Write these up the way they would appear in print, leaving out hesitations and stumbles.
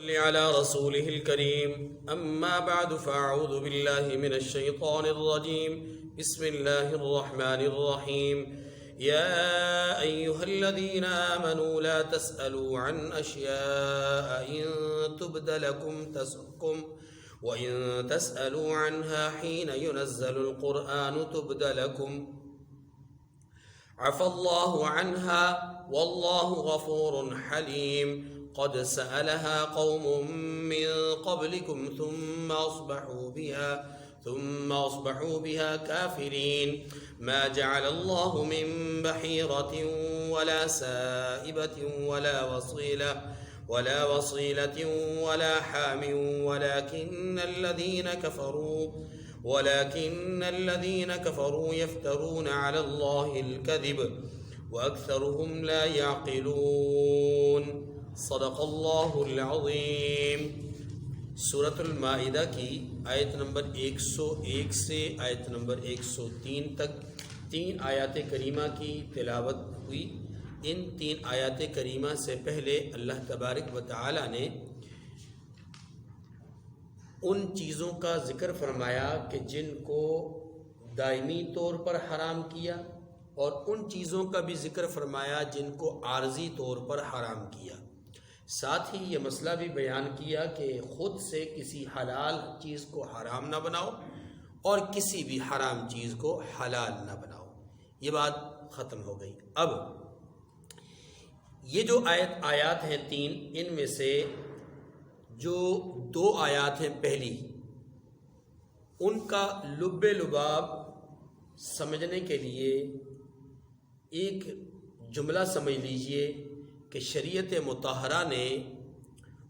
صل على رسوله الكريم أما بعد فأعوذ بالله من الشيطان الرجيم بسم الله الرحمن الرحيم يا أيها الذين آمنوا لا تسألوا عن أشياء إن تبد لكم تسؤكم وإن تسألوا عنها حين ينزل القرآن تبد لكم عفى الله عنها والله غفور حليم قد سألها قوم من قبلكم ثم أصبحوا بها كافرين ما جعل الله من بحيرة ولا سائبة ولا وصيلة ولا حام ولكن الذين كفروا يفترون على الله الكذب وأكثرهم لا يعقلون صدق اللہ العظیم۔ سورۃ المائدہ کی آیت نمبر 101 سے آیت نمبر 103 تک 3 آیات کریمہ کی تلاوت ہوئی۔ ان 3 آیات کریمہ سے پہلے اللہ تبارک و تعالی نے ان چیزوں کا ذکر فرمایا کہ جن کو دائمی طور پر حرام کیا، اور ان چیزوں کا بھی ذکر فرمایا جن کو عارضی طور پر حرام کیا۔ ساتھ ہی یہ مسئلہ بھی بیان کیا کہ خود سے کسی حلال چیز کو حرام نہ بناؤ اور کسی بھی حرام چیز کو حلال نہ بناؤ۔ یہ بات ختم ہو گئی۔ اب یہ جو آیات ہیں 3، ان میں سے جو 2 آیات ہیں پہلی، ان کا لب لباب سمجھنے کے لیے ایک جملہ سمجھ لیجئے کہ شریعت مطہرہ نے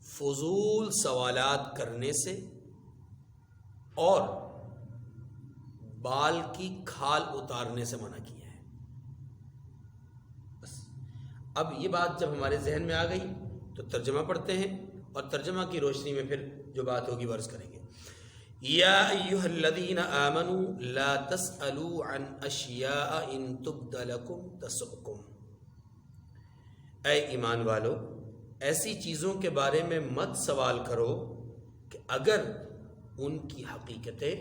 فضول سوالات کرنے سے اور بال کی کھال اتارنے سے منع کیا ہے۔ بس اب یہ بات جب ہمارے ذہن میں آ گئی تو ترجمہ پڑھتے ہیں، اور ترجمہ کی روشنی میں پھر جو بات ہوگی ورز کریں گے۔ یا ایھا الذین آمنوا لا تسألوا عن اشیاء ان تبد لکم تسؤکم۔ اے ایمان والو، ایسی چیزوں کے بارے میں مت سوال کرو کہ اگر ان کی حقیقتیں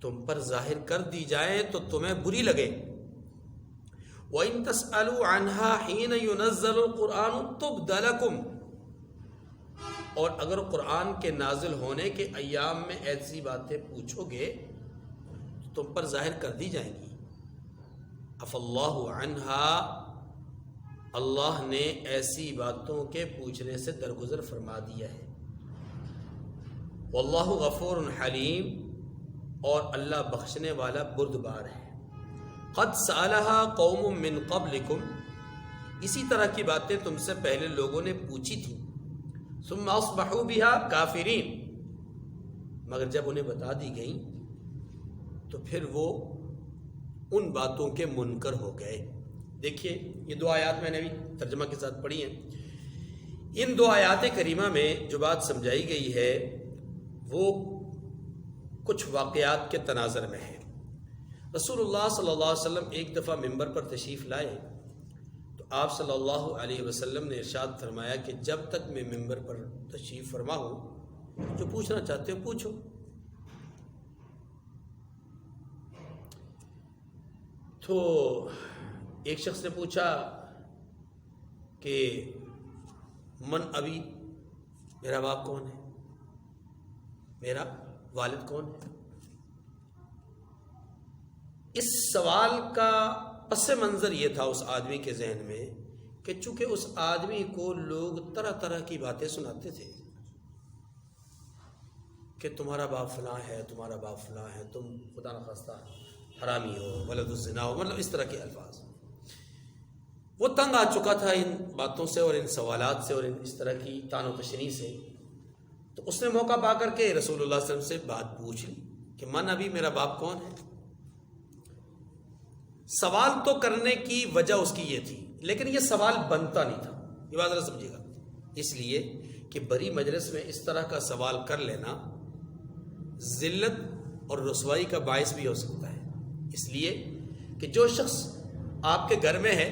تم پر ظاہر کر دی جائیں تو تمہیں بری لگے۔ وَإِن تَسْأَلُوا عَنْهَا حِينَ يُنَزَّلُ الْقُرْآنُ تُبْدَ لَكُمْ، اور اگر قرآن کے نازل ہونے کے ایام میں ایسی باتیں پوچھو گے تو تم پر ظاہر کر دی جائیں گی۔ عَفَى اللَّهُ عَنْهَا، اللہ نے ایسی باتوں کے پوچھنے سے درگزر فرما دیا ہے۔ واللہ غفور حلیم، اور اللہ بخشنے والا بردبار ہے۔ قد سألها قوم من قبلکم، اسی طرح کی باتیں تم سے پہلے لوگوں نے پوچھی تھیں۔ ثم اصبحوا بها کافرین، مگر جب انہیں بتا دی گئیں تو پھر وہ ان باتوں کے منکر ہو گئے۔ دیکھیے یہ 2 آیات میں نے بھی ترجمہ کے ساتھ پڑھی ہیں۔ ان 2 آیات کریمہ میں جو بات سمجھائی گئی ہے وہ کچھ واقعات کے تناظر میں ہے۔ رسول اللہ صلی اللہ علیہ وسلم ایک دفعہ ممبر پر تشریف لائے تو آپ صلی اللہ علیہ وسلم نے ارشاد فرمایا کہ جب تک میں ممبر پر تشریف فرما ہوں جو پوچھنا چاہتے ہو پوچھو۔ تو ایک شخص نے پوچھا کہ من ابی، میرا باپ کون ہے، میرا والد کون ہے۔ اس سوال کا پس منظر یہ تھا اس آدمی کے ذہن میں کہ چونکہ اس آدمی کو لوگ طرح طرح کی باتیں سناتے تھے کہ تمہارا باپ فلاں ہے، تمہارا باپ فلاں ہے، تم خدا نخواستہ حرامی ہو، ولد الزنا ہو، مطلب اس طرح کے الفاظ۔ وہ تنگ آ چکا تھا ان باتوں سے اور ان سوالات سے اور اس طرح کی طعن و تشنیع سے، تو اس نے موقع پا کر کے رسول اللہ صلی اللہ علیہ وسلم سے بات پوچھ لی کہ من ابھی، میرا باپ کون ہے۔ سوال تو کرنے کی وجہ اس کی یہ تھی، لیکن یہ سوال بنتا نہیں تھا۔ یہ بات ذرا سمجھیے گا، اس لیے کہ بڑی مجلس میں اس طرح کا سوال کر لینا ذلت اور رسوائی کا باعث بھی ہو سکتا ہے، اس لیے کہ جو شخص آپ کے گھر میں ہے،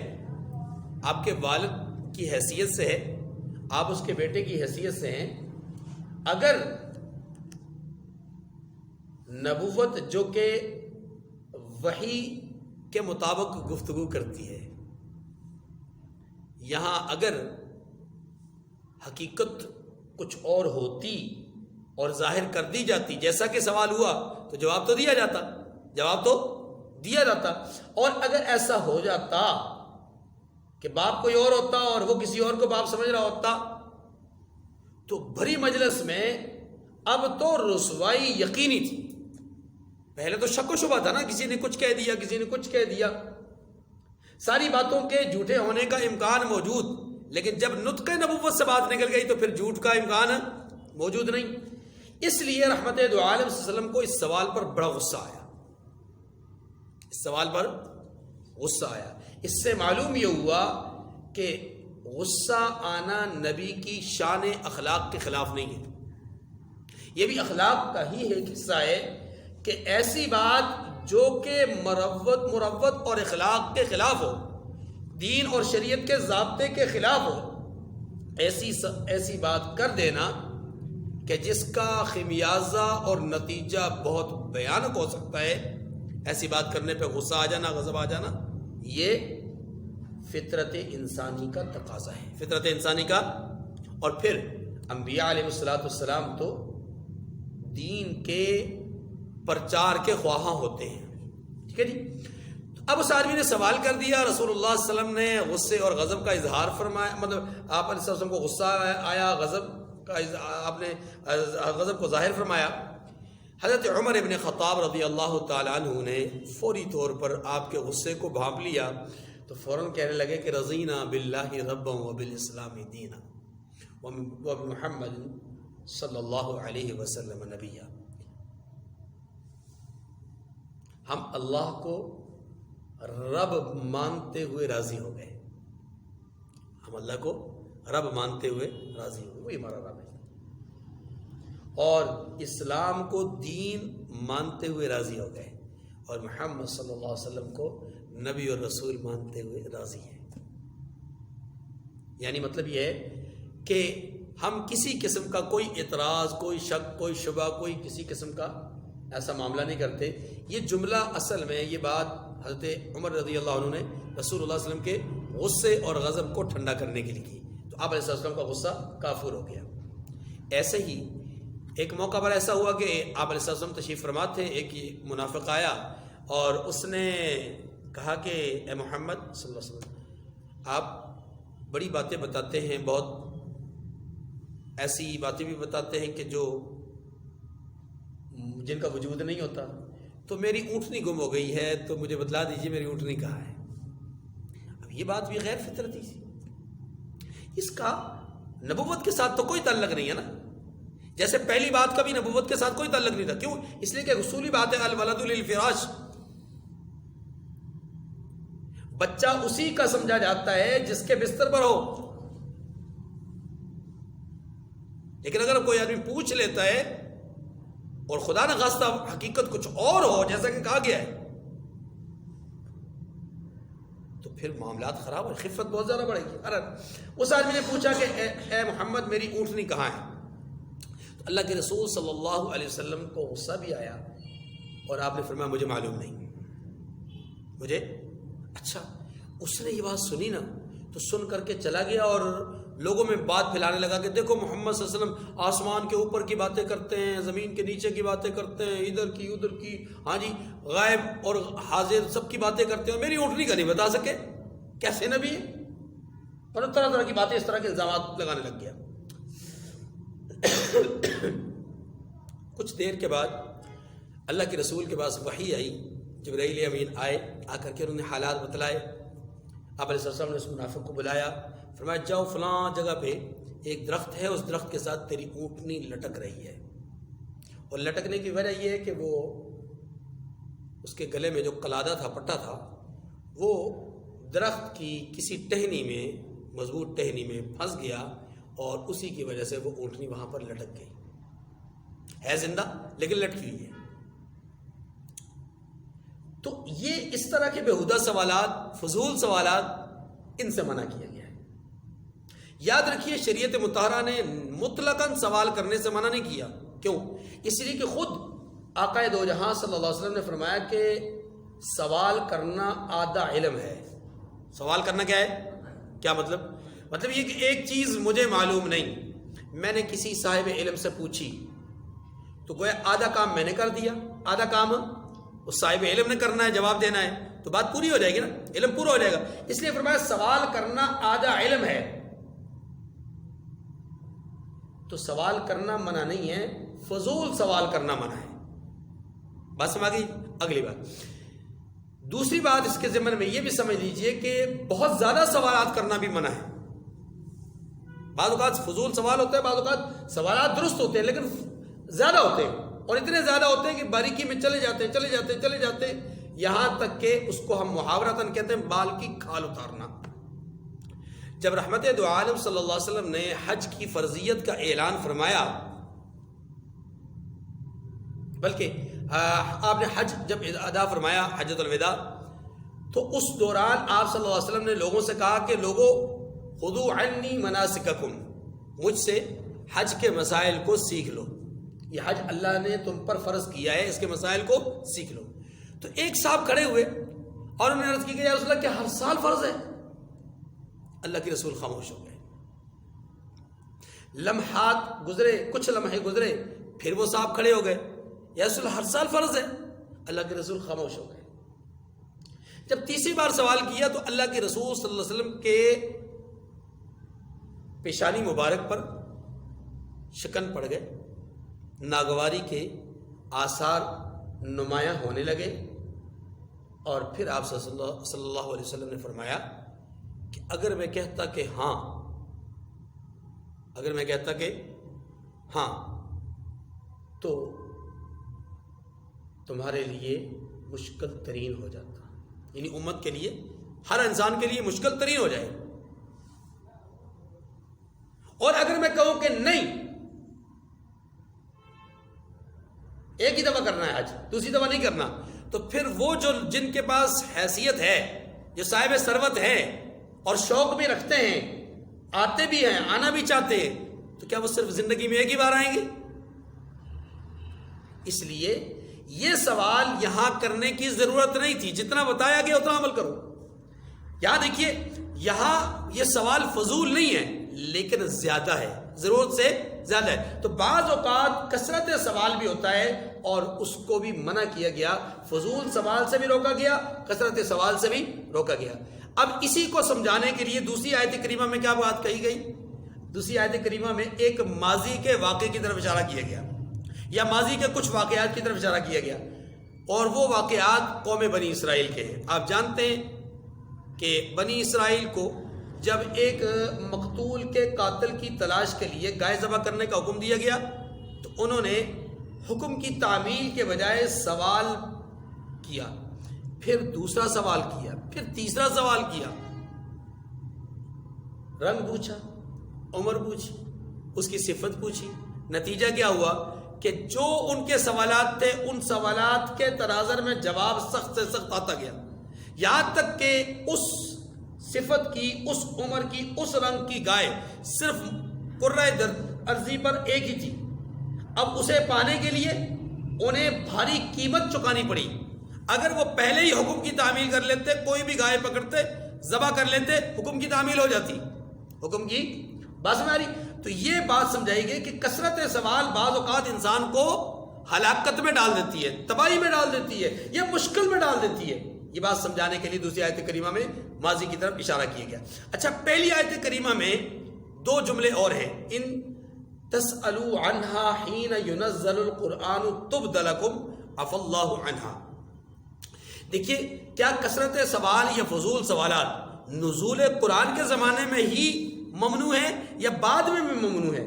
آپ کے والد کی حیثیت سے ہے، آپ اس کے بیٹے کی حیثیت سے ہیں، اگر نبوت جو کہ وحی کے مطابق گفتگو کرتی ہے، یہاں اگر حقیقت کچھ اور ہوتی اور ظاہر کر دی جاتی، جیسا کہ سوال ہوا، تو جواب تو دیا جاتا، اور اگر ایسا ہو جاتا کہ باپ کوئی اور ہوتا اور وہ کسی اور کو باپ سمجھ رہا ہوتا، تو بھری مجلس میں اب تو رسوائی یقینی تھی۔ پہلے تو شک و شبہ تھا نا، کسی نے کچھ کہہ دیا، ساری باتوں کے جھوٹے ہونے کا امکان موجود، لیکن جب نطق نبوت سے بات نکل گئی تو پھر جھوٹ کا امکان موجود نہیں۔ اس لیے رحمت دو عالم صلی اللہ علیہ وسلم کو اس سوال پر بڑا غصہ آیا۔ اس سے معلوم یہ ہوا کہ غصہ آنا نبی کی شان اخلاق کے خلاف نہیں ہے، یہ بھی اخلاق کا ہی ایک حصہ ہے کہ ایسی بات جو کہ مروت اور اخلاق کے خلاف ہو، دین اور شریعت کے ضابطے کے خلاف ہو، ایسی بات کر دینا کہ جس کا خمیازہ اور نتیجہ بہت بھیانک ہو سکتا ہے، ایسی بات کرنے پہ غصہ آ جانا، غضب آ جانا، یہ فطرت انسانی کا تقاضا ہے، فطرت انسانی کا۔ اور پھر انبیاء علیہ السلام تو دین کے پرچار کے خواہاں ہوتے ہیں، ٹھیک ہے جی۔ اب اس آدمی نے سوال کر دیا، رسول اللہ صلی اللہ علیہ وسلم نے غصے اور غضب کا اظہار فرمایا، مطلب آپ علیہ السلام کو غصہ آیا، آپ نے غضب کو ظاہر فرمایا۔ حضرت عمر ابن خطاب رضی اللہ تعالیٰ عنہ نے فوری طور پر آپ کے غصے کو بھانپ لیا، تو فوراً کہنے لگے کہ رضینا باللہ ربا وبالاسلام دینا وبمحمد صلی اللہ علیہ وسلم نبیہ۔ ہم اللہ کو رب مانتے ہوئے راضی ہو گئے، ہم اللہ کو رب مانتے ہوئے راضی ہو گئے، وہی ہمارا رب ہے، اور اسلام کو دین مانتے ہوئے راضی ہو گئے، اور محمد صلی اللہ علیہ وسلم کو نبی اور رسول مانتے ہوئے راضی ہیں۔ یعنی مطلب یہ ہے کہ ہم کسی قسم کا کوئی اعتراض، کوئی شک، کوئی شبہ، کوئی کسی قسم کا ایسا معاملہ نہیں کرتے۔ یہ جملہ اصل میں یہ بات حضرت عمر رضی اللہ عنہ نے رسول اللہ علیہ وسلم کے غصے اور غضب کو ٹھنڈا کرنے کے لیے کی، تو آپ علیہ السلام کا غصہ کافور ہو گیا۔ ایسے ہی ایک موقع پر ایسا ہوا کہ آپ علیہ السلام تشریف فرما تھے، ایک منافق آیا اور اس نے کہا کہ اے محمد صلی اللہ علیہ وسلم، آپ بڑی باتیں بتاتے ہیں، بہت ایسی باتیں بھی بتاتے ہیں کہ جن کا وجود نہیں ہوتا، تو میری اونٹنی گم ہو گئی ہے، تو مجھے بتلا دیجیے میری اونٹنی کہاں ہے۔ اب یہ بات بھی غیر فطرتی تھی، اس کا نبوت کے ساتھ تو کوئی تعلق نہیں ہے نا، جیسے پہلی بات کا بھی نبوت کے ساتھ کوئی تعلق نہیں تھا۔ کیوں؟ اس لیے کہ اصولی بات ہے الولد للفراش، بچہ اسی کا سمجھا جاتا ہے جس کے بستر پر ہو، لیکن اگر کوئی آدمی پوچھ لیتا ہے اور خدا نہ خواستہ حقیقت کچھ اور ہو جیسا کہ کہا گیا ہے، تو پھر معاملات خراب اور خفت بہت زیادہ بڑھے گی۔ اس آدمی نے پوچھا کہ اے محمد میری اونٹنی کہاں ہے؟ تو اللہ کے رسول صلی اللہ علیہ وسلم کو غصہ بھی آیا اور آپ نے فرمایا مجھے معلوم نہیں، مجھے۔ اچھا، اس نے یہ بات سنی نا تو سن کر کے چلا گیا اور لوگوں میں بات پھیلانے لگا کہ دیکھو محمد صلی اللہ علیہ وسلم آسمان کے اوپر کی باتیں کرتے ہیں، زمین کے نیچے کی باتیں کرتے ہیں، ادھر کی ادھر کی، ہاں جی، غائب اور حاضر سب کی باتیں کرتے ہیں، اور میری اونٹنی کا نہیں بتا سکے، کیسے نبی ہے؟ اور طرح طرح کی باتیں، اس طرح کے الزامات لگانے لگ گیا۔ کچھ دیر کے بعد اللہ کے رسول کے پاس وحی آئی، جبرائیل امین آئے، آ کر کے انہوں نے حالات بتلائے۔ آپ علیہ السلام نے اس منافق کو بلایا، فرمایا جاؤ فلاں جگہ پہ ایک درخت ہے، اس درخت کے ساتھ تیری اونٹنی لٹک رہی ہے، اور لٹکنے کی وجہ یہ ہے کہ وہ اس کے گلے میں جو قلادہ تھا، پٹا تھا، وہ درخت کی کسی ٹہنی میں، مضبوط ٹہنی میں پھنس گیا، اور اسی کی وجہ سے وہ اونٹنی وہاں پر لٹک گئی، ہے زندہ لیکن لٹکی ہوئی ہے۔ تو یہ اس طرح کے بیہودہ سوالات، فضول سوالات، ان سے منع کیا گیا ہے۔ یاد رکھیے شریعت مطہرہ نے مطلقاً سوال کرنے سے منع نہیں کیا. کیوں؟ اس لیے کہ خود آقا دو جہاں صلی اللہ علیہ وسلم نے فرمایا کہ سوال کرنا آدھا علم ہے. سوال کرنا کیا ہے؟ کیا مطلب؟ مطلب یہ کہ ایک چیز مجھے معلوم نہیں، میں نے کسی صاحب علم سے پوچھی تو گویا آدھا کام میں نے کر دیا، آدھا کام اس صاحب علم نے کرنا ہے، جواب دینا ہے، تو بات پوری ہو جائے گی نا، علم پورا ہو جائے گا. اس لیے فرمایا سوال کرنا آدھا علم ہے. تو سوال کرنا منع نہیں ہے، فضول سوال کرنا منع ہے. بات سمجھ گئی؟ اگلی بات، دوسری بات اس کے ضمن میں یہ بھی سمجھ لیجئے کہ بہت زیادہ سوالات کرنا بھی منع ہے. بعض اوقات فضول سوال ہوتے ہیں، بعض اوقات سوالات درست ہوتے ہیں لیکن زیادہ ہوتے ہیں، اور اتنے زیادہ ہوتے ہیں کہ باریکی میں چلے جاتے ہیں یہاں تک کہ اس کو ہم محاورتاً کہتے ہیں بال کی کھال اتارنا. جب رحمت دو عالم صلی اللہ علیہ وسلم نے حج کی فرضیت کا اعلان فرمایا، بلکہ آپ نے حج جب ادا فرمایا حجۃ الوداع، تو اس دوران آپ صلی اللہ علیہ وسلم نے لوگوں سے کہا کہ لوگوں خذوا عنی مناسککم، مجھ سے حج کے مسائل کو سیکھ لو. یہ حج اللہ نے تم پر فرض کیا ہے، اس کے مسائل کو سیکھ لو. تو ایک صاحب کھڑے ہوئے اور انہوں نے عرض کی کہ یا رسول اللہ کیا ہر سال فرض ہے؟ اللہ کے رسول خاموش ہو گئے. لمحات گزرے، کچھ لمحے گزرے، پھر وہ صاحب کھڑے ہو گئے، یا رسول اللہ ہر سال فرض ہے؟ اللہ کے رسول خاموش ہو گئے. جب تیسری بار سوال کیا تو اللہ کے رسول صلی اللہ علیہ وسلم کے پیشانی مبارک پر شکن پڑ گئے، ناگواری کے آثار نمایاں ہونے لگے. اور پھر آپ صلی اللہ علیہ وسلم نے فرمایا کہ اگر میں کہتا کہ ہاں تو تمہارے لیے مشکل ترین ہو جاتا، یعنی امت کے لیے، ہر انسان کے لیے مشکل ترین ہو جائے. اور اگر میں کہوں کہ نہیں، ایک ہی دفعہ کرنا ہے حج، دوسری دفعہ نہیں کرنا، تو پھر وہ جو جن کے پاس حیثیت ہے، جو صاحب ثروت ہے اور شوق بھی رکھتے ہیں، آتے بھی ہیں، آنا بھی چاہتے ہیں، تو کیا وہ صرف زندگی میں ایک ہی بار آئیں گے؟ اس لیے یہ سوال یہاں کرنے کی ضرورت نہیں تھی. جتنا بتایا گیا اتنا عمل کرو. یاد رکھیے یہاں یہ سوال فضول نہیں ہے لیکن زیادہ ہے، ضرورت سے زیادہ ہے. تو بعض اوقات کثرت سوال بھی ہوتا ہے اور اس کو بھی منع کیا گیا، فضول سوال سے بھی روکا گیا، کثرت سوال سے بھی روکا گیا. اب اسی کو سمجھانے کے لیے دوسری آیت کریمہ میں کیا بات کہی گئی؟ دوسری آیت کریمہ میں ایک ماضی کے واقعے کی طرف اشارہ کیا گیا، یا ماضی کے کچھ واقعات کی طرف اشارہ کیا گیا، اور وہ واقعات قوم بنی اسرائیل کے ہیں. آپ جانتے ہیں کہ بنی اسرائیل کو جب ایک مقتول کے قاتل کی تلاش کے لیے گائے ذبح کرنے کا حکم دیا گیا تو انہوں نے حکم کی تعمیل کے بجائے سوال کیا، پھر دوسرا سوال کیا، پھر تیسرا سوال کیا، رنگ پوچھا، عمر پوچھی، اس کی صفت پوچھی. نتیجہ کیا ہوا کہ جو ان کے سوالات تھے ان سوالات کے تناظر میں جواب سخت سے سخت آتا گیا، یہاں تک کہ اس صفت کی، اس عمر کی، اس رنگ کی گائے صرف قرۂ ارضی پر ایک ہی تھی. اب اسے پانے کے لیے انہیں بھاری قیمت چکانی پڑی. اگر وہ پہلے ہی حکم کی تعمیل کر لیتے، کوئی بھی گائے پکڑتے، ذبح کر لیتے، حکم کی تعمیل ہو جاتی، حکم کی بات میں آ رہی. تو یہ بات سمجھائی گئی کہ کثرت سوال بعض اوقات انسان کو ہلاکت میں ڈال دیتی ہے، تباہی میں ڈال دیتی ہے، یا مشکل میں ڈال دیتی ہے. یہ بات سمجھانے کے لیے دوسری آیت کریمہ میں ماضی کی طرف اشارہ کیا گیا. اچھا، پہلی آیت کریمہ میں دو جملے اور ہیں، ان تسألوا عنہا حین ینزل القرآن تبد لکم عفا اللہ عنہا. دیکھیے کیا کثرت سوال یا فضول سوالات نزول قرآن کے زمانے میں ہی ممنوع ہے یا بعد میں بھی ممنوع ہے؟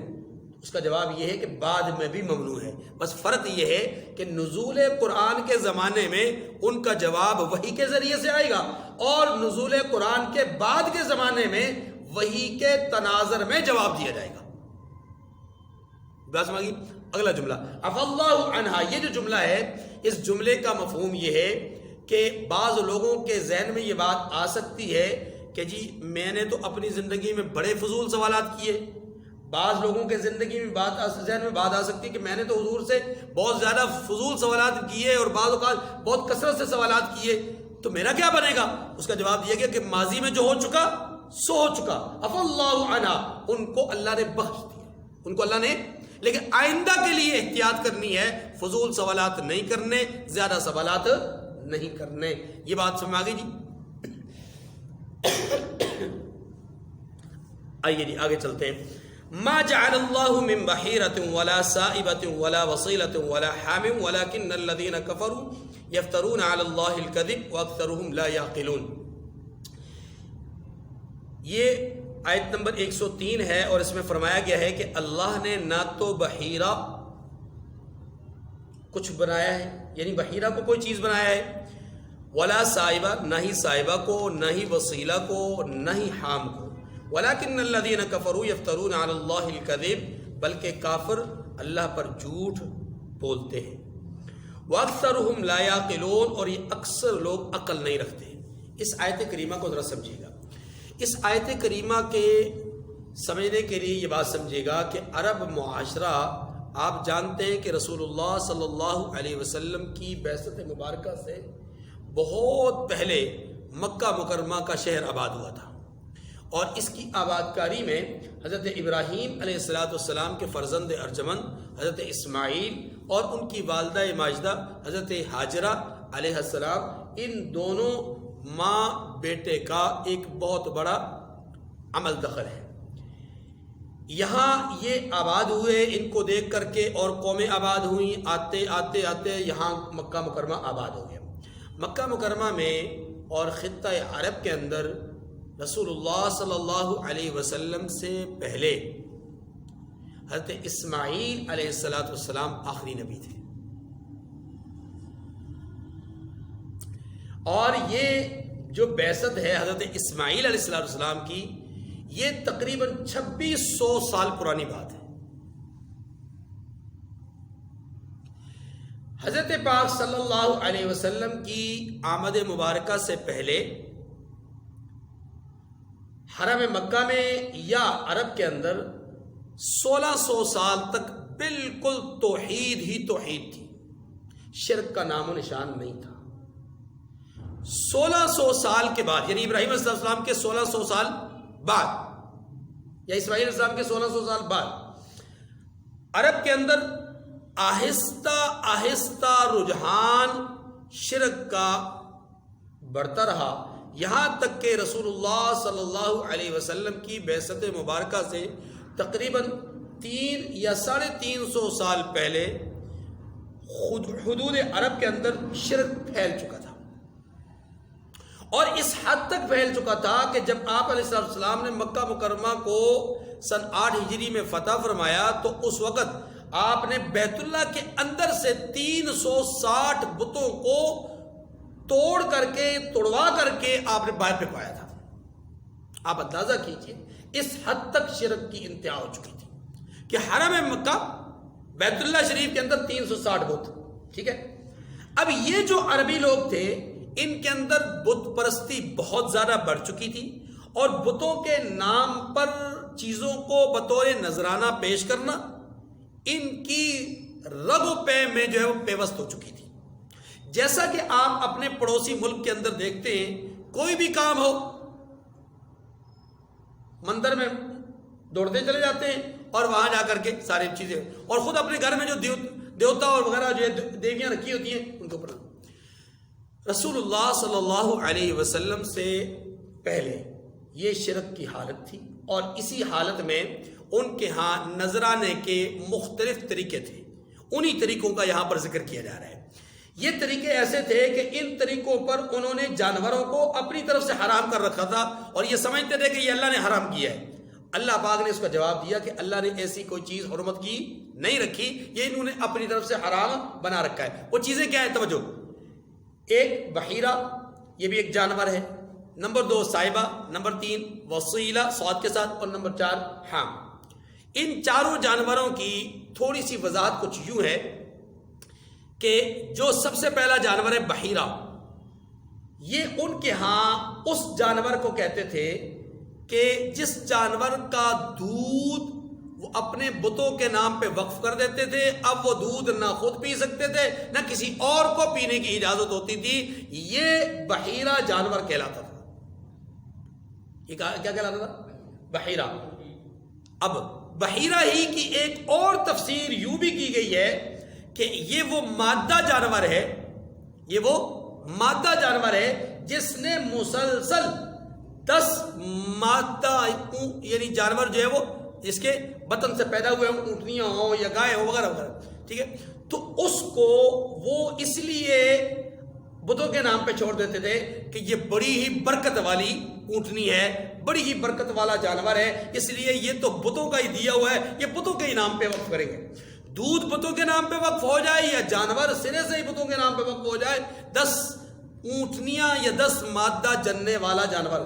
اس کا جواب یہ ہے کہ بعد میں بھی ممنوع ہے. بس فرق یہ ہے کہ نزول قرآن کے زمانے میں ان کا جواب وحی کے ذریعے سے آئے گا، اور نزول قرآن کے بعد کے زمانے میں وحی کے تناظر میں جواب دیا جائے گا. بات سمجھ گئی؟ اگلا جملہ عفا اللہ عنہا، یہ جو جملہ ہے اس جملے کا مفہوم یہ ہے کہ بعض لوگوں کے ذہن میں یہ بات آ سکتی ہے کہ جی میں نے تو اپنی زندگی میں بڑے فضول سوالات کیے. بعض لوگوں کے زندگی میں ذہن میں بات آ سکتی ہے کہ میں نے تو حضور سے بہت زیادہ فضول سوالات کیے اور بعض اوقات بہت کثرت سے سوالات کیے، تو میرا کیا بنے گا؟ اس کا جواب دیا گیا کہ ماضی میں جو ہو چکا سو ہو چکا، عفا اللہ عنہا، ان کو اللہ نے بخش دیا، ان کو اللہ نے. لیکن آئندہ کے لیے احتیاط کرنی ہے، فضول سوالات نہیں کرنے، زیادہ سوالات نہیں کرنے. یہ بات سمجھ آ گئی جی؟ آئیے جی آگے چلتے ہیں. ما جعل اللہ من بحیرۃ ولا سائبۃ ولا وصیلۃ ولا حام ولکن الذین کفروا یفترون علی اللہ الکذب واکثرهم لا یعقلون. یہ آیت نمبر 103 ہے اور اس میں فرمایا گیا ہے کہ اللہ نے نہ تو بحیرہ کچھ بنایا ہے، یعنی بحیرہ کو کوئی چیز بنایا ہے، ولا صائبہ، نہ ہی صائبہ کو، نہ ہی وسیلہ کو، نہ ہی حام کو، ولیکن الذین کفروا یفترون علی اللہ الکذب، بلکہ کافر اللہ پر جھوٹ بولتے ہیں، واکثرهم لا یعقلون، اور یہ اکثر لوگ عقل نہیں رکھتے. اس آیت کریمہ کو ذرا سمجھیے گا. اس آیت کریمہ کے سمجھنے کے لیے یہ بات سمجھیے گا کہ عرب معاشرہ، آپ جانتے ہیں کہ رسول اللہ صلی اللہ علیہ وسلم کی بعثت مبارکہ سے بہت پہلے مکہ مکرمہ کا شہر آباد ہوا تھا، اور اس کی آباد کاری میں حضرت ابراہیم علیہ السلام کے فرزند ارجمند حضرت اسماعیل اور ان کی والدہ ماجدہ حضرت ہاجرہ علیہ السلام، ان دونوں ماں بیٹے کا ایک بہت بڑا عمل دخل ہے. یہاں یہ آباد ہوئے، ان کو دیکھ کر کے اور قومیں آباد ہوئیں، آتے آتے آتے یہاں مکہ مکرمہ آباد ہو گیا. مکہ مکرمہ میں اور خطہ عرب کے اندر رسول اللہ صلی اللہ علیہ وسلم سے پہلے حضرت اسماعیل علیہ السلام آخری نبی تھے، اور یہ جو بعثت ہے حضرت اسماعیل علیہ السلام کی، یہ تقریباً 2600 سال پرانی بات ہے. حضرت پاک صلی اللہ علیہ وسلم کی آمد مبارکہ سے پہلے حرم مکہ میں یا عرب کے اندر 1600 سال تک بالکل توحید ہی توحید تھی، شرک کا نام و نشان نہیں تھا. 1600 سال کے بعد، یعنی ابراہیم علیہ السلام کے 1600 سال بعد یا اسماعیل علیہ السلام کے 1600 سال بعد، عرب کے اندر آہستہ آہستہ رجحان شرک کا بڑھتا رہا، یہاں تک کہ رسول اللہ صلی اللہ علیہ وسلم کی بعثت مبارکہ سے تقریباً 3 یا 350 سال پہلے حدود عرب کے اندر شرک پھیل چکا تھا، اور اس حد تک پھیل چکا تھا کہ جب آپ علیہ السلام نے مکہ مکرمہ کو سن 8 ہجری میں فتح فرمایا تو اس وقت آپ نے بیت اللہ کے اندر سے 360 بتوں کو توڑ کر کے توڑوا کر کے آپ نے باہر پھینکوایا تھا. آپ اندازہ کیجئے اس حد تک شرک کی انتہا ہو چکی تھی کہ حرم مکہ بیت اللہ شریف کے اندر 360 بت. ٹھیک ہے، اب یہ جو عربی لوگ تھے ان کے اندر بت پرستی بہت زیادہ بڑھ چکی تھی، اور بتوں کے نام پر چیزوں کو بطور نذرانہ پیش کرنا ان کی رگ و پے میں جو ہے وہ پیوست ہو چکی تھی. جیسا کہ آپ اپنے پڑوسی ملک کے اندر دیکھتے ہیں، کوئی بھی کام ہو مندر میں دوڑتے چلے جاتے ہیں اور وہاں جا کر کے ساری چیزیں، اور خود اپنے گھر میں جو دیوتا اور وغیرہ جو ہے دیویاں رکھی ہوتی ہیں ان کو پڑھنا. رسول اللہ صلی اللہ علیہ وسلم سے پہلے یہ شرک کی حالت تھی، اور اسی حالت میں ان کے ہاں نذرانے کے مختلف طریقے تھے. انہی طریقوں کا یہاں پر ذکر کیا جا رہا ہے. یہ طریقے ایسے تھے کہ ان طریقوں پر انہوں نے جانوروں کو اپنی طرف سے حرام کر رکھا تھا، اور یہ سمجھتے تھے کہ یہ اللہ نے حرام کیا ہے. اللہ پاک نے اس کا جواب دیا کہ اللہ نے ایسی کوئی چیز حرمت کی نہیں رکھی، یہ انہوں نے اپنی طرف سے حرام بنا رکھا ہے. وہ چیزیں کیا ہیں؟ توجہ، ایک بحیرہ، یہ بھی ایک جانور ہے. نمبر 2 صائبہ، نمبر 3 وصیلہ صاد کے ساتھ، اور نمبر 4 حام. ان چاروں جانوروں کی تھوڑی سی وضاحت کچھ یوں ہے کہ جو سب سے پہلا جانور ہے بحیرہ، یہ ان کے ہاں اس جانور کو کہتے تھے کہ جس جانور کا دودھ وہ اپنے بتوں کے نام پہ وقف کر دیتے تھے، اب وہ دودھ نہ خود پی سکتے تھے نہ کسی اور کو پینے کی اجازت ہوتی تھی، یہ بحیرہ جانور کہلاتا تھا۔ یہ کیا کہلاتا تھا؟ بحیرہ۔ اب بحیرہ ہی کی ایک اور تفسیر یوں بھی کی گئی ہے کہ یہ وہ مادہ جانور ہے، یہ وہ مادہ جانور ہے جس نے مسلسل 10 مادہ یعنی جانور جو ہے وہ جس کے بطن سے پیدا ہوئے ہوں، اونٹنیاں ہوں یا گائے ہو وغیرہ وغیرہ، ٹھیک ہے، تو اس کو وہ اس لیے بتوں کے نام پہ چھوڑ دیتے تھے کہ یہ بڑی ہی برکت والی اونٹنی ہے، بڑی ہی برکت والا جانور ہے، اس لیے یہ تو بتوں کا ہی دیا ہوا ہے، یہ بتوں کے ہی نام پہ وقف کریں گے۔ دودھ بتوں کے نام پہ وقف ہو جائے یا جانور سرے سے ہی بتوں کے نام پہ وقف ہو جائے، 10 اونٹنیاں یا 10 مادہ جننے والا جانور،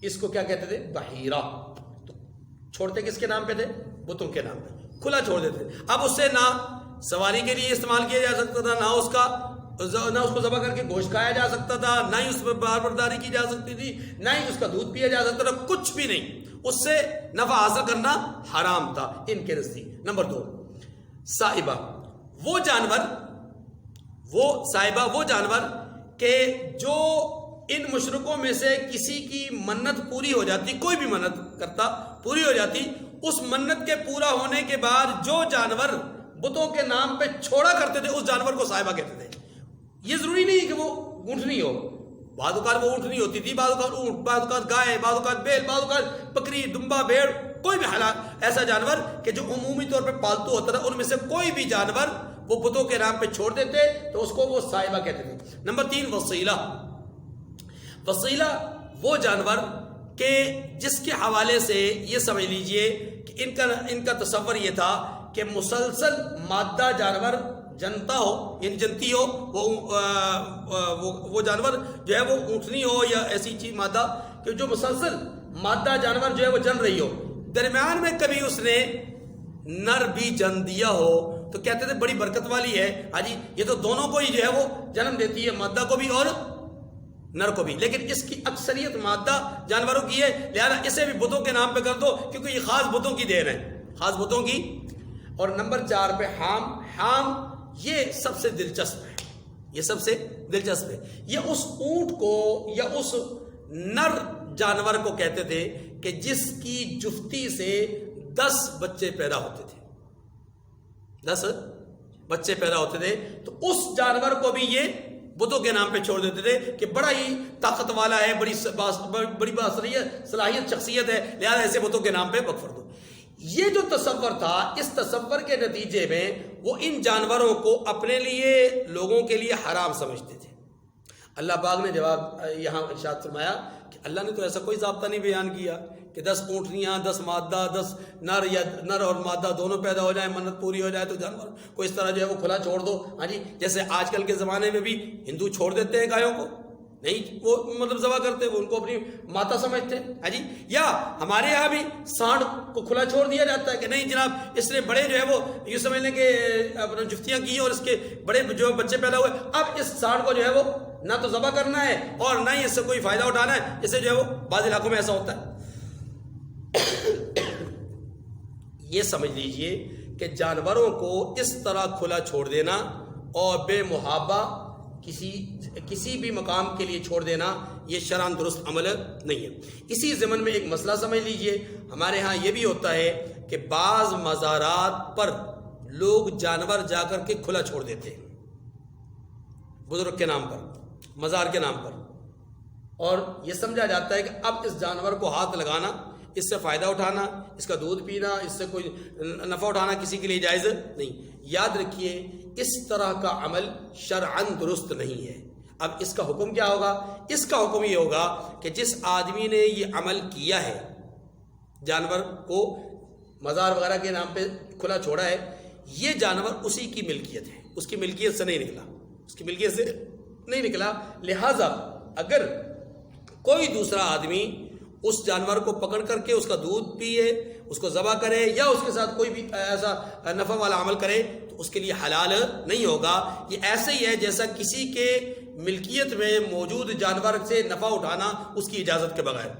اس کو کیا کہتے تھے؟ بحیرہ۔ تو چھوڑتے کس کے نام پہ تھے؟ بتوں کے نام پہ، کھلا چھوڑ دیتے۔ اب اس سے نہ سواری کے لیے استعمال کیا جا سکتا تھا، نہ اس کو ذبح کر کے گوشت کھایا جا سکتا تھا، نہ ہی اس پر برداری کی جا سکتی تھی، نہ ہی اس کا دودھ پیا جا سکتا تھا، کچھ بھی نہیں، اس سے نفع حاصل کرنا حرام تھا ان کے نزدیک۔ نمبر 2، صائبہ، وہ جانور کہ جو ان مشرکوں میں سے کسی کی منت پوری ہو جاتی، کوئی بھی منت کرتا پوری ہو جاتی، اس منت کے پورا ہونے کے بعد جو جانور بتوں کے نام پہ چھوڑا کرتے تھے اس جانور کو صائبہ کہتے تھے۔ یہ ضروری نہیں کہ وہ اونٹنی ہو، بعض اوقات وہ اونٹنی ہوتی تھی، بعض اوقات اونٹ، بعض اوقات گائے، بعض اوقات بیل، بعض اوقات بکری، دمبا، بھیڑ، کوئی بھی حالات ایسا جانور کہ جو عمومی طور پہ پالتو ہوتا تھا، ان میں سے کوئی بھی جانور وہ بتوں کے نام پہ چھوڑ دیتے تو اس کو وہ صائبہ کہتے تھے۔ نمبر 3، وسیلہ، وہ جانور کہ جس کے حوالے سے یہ سمجھ لیجئے کہ ان کا تصور یہ تھا کہ مسلسل مادہ جانور جنتا ہو، یعنی جنتی ہو، وہ جانور جو ہے وہ اونٹنی ہو یا ایسی چیز مادہ کہ جو مسلسل مادہ جانور جو ہے وہ جن رہی ہو، درمیان میں کبھی اس نے نر بھی جن دیا ہو تو کہتے تھے بڑی برکت والی ہے، ہاں جی، یہ تو دونوں کو ہی جو ہے وہ جنم دیتی ہے، مادہ کو بھی اور نر کو بھی، لیکن اس کی اکثریت مادہ جانوروں کی ہے، لہذا اسے بھی بتوں کے نام پہ کر دو کیونکہ یہ خاص بتوں کی دین ہے، خاص بتوں کی۔ اور نمبر 4 پہ حام، یہ سب سے دلچسپ ہے، یہ سب سے دلچسپ ہے، یہ اس اونٹ کو یا اس نر جانور کو کہتے تھے کہ جس کی جفتی سے 10 بچے پیدا ہوتے تھے، 10 بچے پیدا ہوتے تھے، تو اس جانور کو بھی یہ بتوں کے نام پہ چھوڑ دیتے تھے کہ بڑا ہی طاقت والا ہے، بڑی صلاحیت شخصیت ہے، لہذا ایسے بتوں کے نام پہ وقف کر دو۔ یہ جو تصور تھا، اس تصور کے نتیجے میں وہ ان جانوروں کو اپنے لیے، لوگوں کے لیے حرام سمجھتے تھے۔ اللہ پاک نے جواب یہاں ارشاد فرمایا کہ اللہ نے تو ایسا کوئی ضابطہ نہیں بیان کیا کہ 10 اونٹنیاں، 10 مادہ، 10 نر یا نر اور مادہ دونوں پیدا ہو جائیں، منت پوری ہو جائے تو جانور کو اس طرح جو ہے وہ کھلا چھوڑ دو، ہاں جی، جیسے آج کل کے زمانے میں بھی ہندو چھوڑ دیتے ہیں گایوں کو، نہیں وہ مطلب ذبح کرتے، وہ ان کو اپنی ماتا سمجھتے ہیں، ہاں جی، یا ہمارے یہاں بھی سانڈ کو کھلا چھوڑ دیا جاتا ہے کہ نہیں جناب اس نے بڑے جو ہے وہ یہ سمجھ لیں کہ اپنا جفتیاں کی اور اس کے بڑے جو بچے پیدا ہوئے، اب اس سانڈ کو جو ہے وہ نہ تو ذبح کرنا ہے اور نہ ہی اس سے کوئی فائدہ اٹھانا ہے، اسے جو ہے وہ بعض علاقوں میں ایسا ہوتا ہے۔ یہ سمجھ لیجئے کہ جانوروں کو اس طرح کھلا چھوڑ دینا اور بے محابہ کسی بھی مقام کے لیے چھوڑ دینا، یہ شرعاً درست عمل نہیں ہے۔ اسی ضمن میں ایک مسئلہ سمجھ لیجئے، ہمارے ہاں یہ بھی ہوتا ہے کہ بعض مزارات پر لوگ جانور جا کر کے کھلا چھوڑ دیتے ہیں، بزرگ کے نام پر، مزار کے نام پر، اور یہ سمجھا جاتا ہے کہ اب اس جانور کو ہاتھ لگانا، اس سے فائدہ اٹھانا، اس کا دودھ پینا، اس سے کوئی نفع اٹھانا کسی کے لیے جائز نہیں۔ یاد رکھیے اس طرح کا عمل شرعاً درست نہیں ہے۔ اب اس کا حکم کیا ہوگا؟ اس کا حکم یہ ہوگا کہ جس آدمی نے یہ عمل کیا ہے، جانور کو مزار وغیرہ کے نام پہ کھلا چھوڑا ہے، یہ جانور اسی کی ملکیت ہے، اس کی ملکیت سے نہیں نکلا، اس کی ملکیت سے نہیں نکلا، لہٰذا اگر کوئی دوسرا آدمی اس جانور کو پکڑ کر کے اس کا دودھ پیے، اس کو ذبح کرے یا اس کے ساتھ کوئی بھی ایسا نفع والا عمل کرے تو اس کے لیے حلال نہیں ہوگا۔ یہ ایسے ہی ہے جیسا کسی کے ملکیت میں موجود جانور سے نفع اٹھانا اس کی اجازت کے بغیر،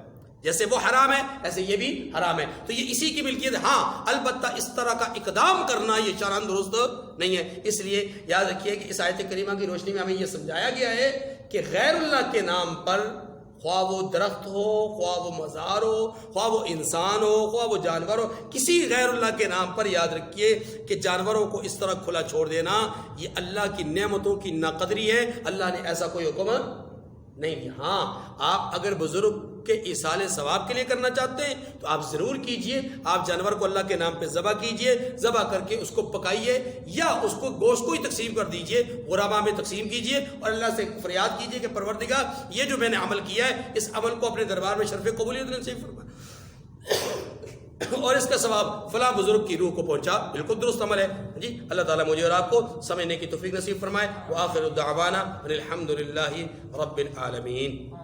جیسے وہ حرام ہے ایسے یہ بھی حرام ہے، تو یہ اسی کی ملکیت ہے۔ ہاں البتہ اس طرح کا اقدام کرنا یہ شرعاً درست نہیں ہے۔ اس لیے یاد رکھیے کہ اس آیت کریمہ کی روشنی میں ہمیں یہ سمجھایا گیا ہے کہ غیر اللہ کے نام پر، خواہ وہ درخت ہو، خواہ وہ مزار ہو، خواہ وہ انسان ہو، خواہ وہ جانور ہو، کسی غیر اللہ کے نام پر یاد رکھیے کہ جانوروں کو اس طرح کھلا چھوڑ دینا یہ اللہ کی نعمتوں کی ناقدری ہے۔ اللہ نے ایسا کوئی حکم نہیں دیا۔ ہاں آپ اگر بزرگ کے ایصال ثواب کے لیے کرنا چاہتے ہیں تو آپ ضرور کیجئے، آپ جانور کو اللہ کے نام پہ ذبح کیجئے، ذبح کر کے اس کو پکائیے یا اس کو گوشت کو ہی تقسیم کر دیجئے، غربا میں تقسیم کیجئے اور اللہ سے فریاد کیجئے کہ پروردگار یہ جو میں نے عمل کیا ہے اس عمل کو اپنے دربار میں شرف قبولیت نصیب فرما اور اس کا ثواب فلاں بزرگ کی روح کو پہنچا۔ بالکل درست عمل ہے جی۔ اللہ تعالیٰ مجھے اور آپ کو سمجھنے کی توفیق نصیب فرمائے۔ وآخر دعوانا ان الحمد للہ رب العالمین۔